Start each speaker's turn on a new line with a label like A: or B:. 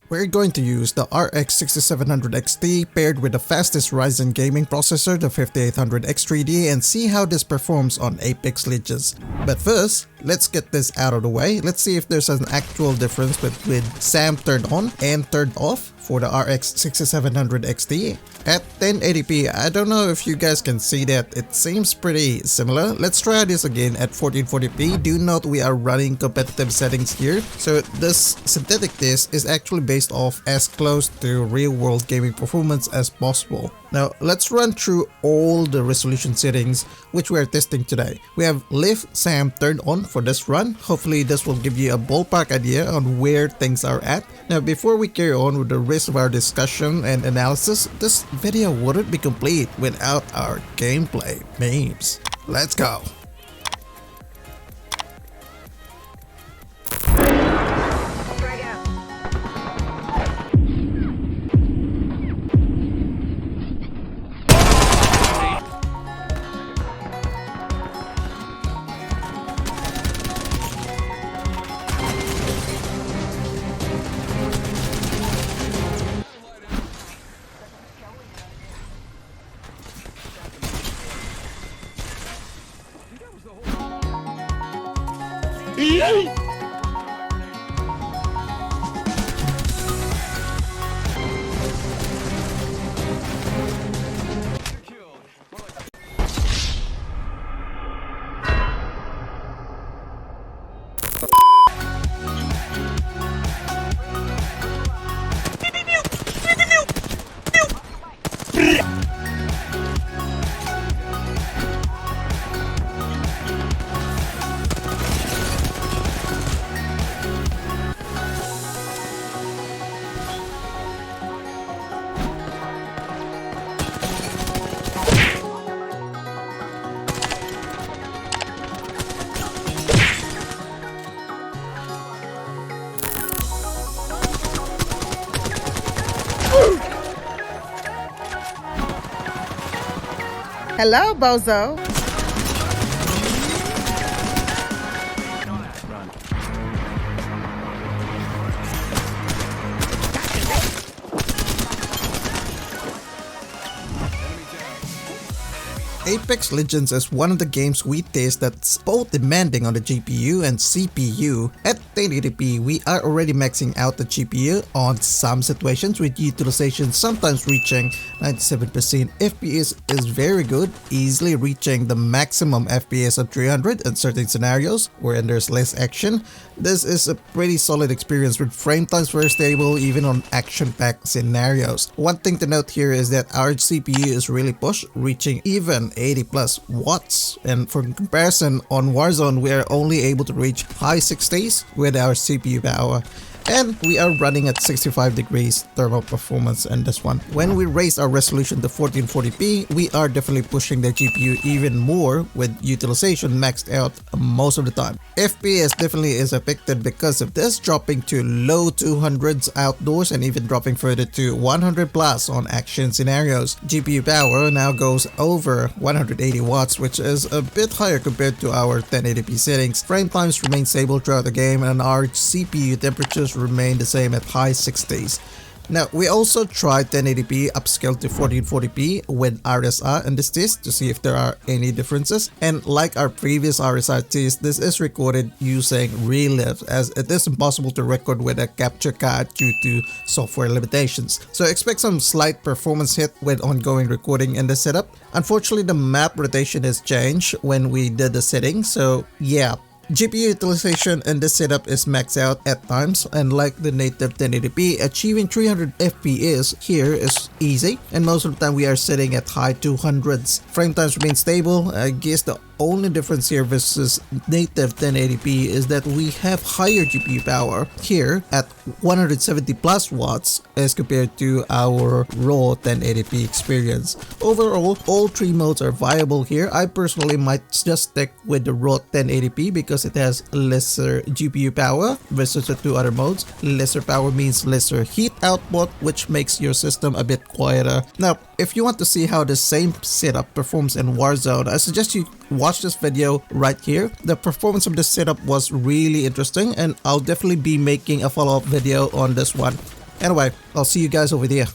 A: We're going to use the RX 6700 XT paired with the fastest Ryzen gaming processor, the 5800 X3D, and see how this performs on Apex Legends. But first, let's get this out of the way. Let's see if there's an actual difference between SAM turned on and turned off for the RX 6700 XT. At 1080p, I don't know if you guys can see that, it seems pretty similar. Let's try this again at 1440p. Do note we are running competitive settings here, so this synthetic disc is actually based off as close to real-world gaming performance as possible. Now let's run through all the resolution settings which we are testing today. We have Lift SAM turned on for this run. Hopefully this will give you a ballpark idea on where things are at. Now before we carry on with the rest of our discussion and analysis, this video wouldn't be complete without our gameplay memes. Let's go!
B: Hello, bozo.
A: Apex Legends is one of the games we test that's both demanding on the GPU and CPU. At 1080p, we are already maxing out the GPU on some situations with utilization sometimes reaching 97%. FPS is very good, easily reaching the maximum FPS of 300 in certain scenarios wherein there's less action. This is a pretty solid experience with frame times very stable even on action-packed scenarios. One thing to note here is that our CPU is really pushed, reaching even 80 plus watts, and for comparison on Warzone we are only able to reach high 60s with our CPU power. And we are running at 65 degrees thermal performance in this one. When we raise our resolution to 1440p, we are definitely pushing the GPU even more with utilization maxed out most of the time. FPS definitely is affected because of this, dropping to low 200s outdoors and even dropping further to 100 plus on action scenarios. GPU power now goes over 180 watts, which is a bit higher compared to our 1080p settings. Frame times remain stable throughout the game and our CPU temperatures remain the same at high 60s. Now, we also tried 1080p upscaled to 1440p with RSR in this test to see if there are any differences. And like our previous RSR test, this is recorded using Relive as it is impossible to record with a capture card due to software limitations. So expect some slight performance hit with ongoing recording in the setup. Unfortunately, the map rotation has changed when we did the settings, so yeah. GPU utilization in this setup is maxed out at times, and like the native 1080p, achieving 300 FPS here is easy, and most of the time we are sitting at high 200s. Frame times remain stable. I guess the only difference here versus native 1080p is that we have higher GPU power here at 170 plus watts as compared to our raw 1080p experience. Overall, all three modes are viable here. I personally might just stick with the raw 1080p because it has lesser GPU power versus the two other modes. Lesser power means lesser heat output, which makes your system a bit quieter. Now, if you want to see how the same setup performs in Warzone, I suggest you watch this video right here. The performance of this setup was really interesting, and I'll definitely be making a follow-up video on this one. Anyway, I'll see you guys over there.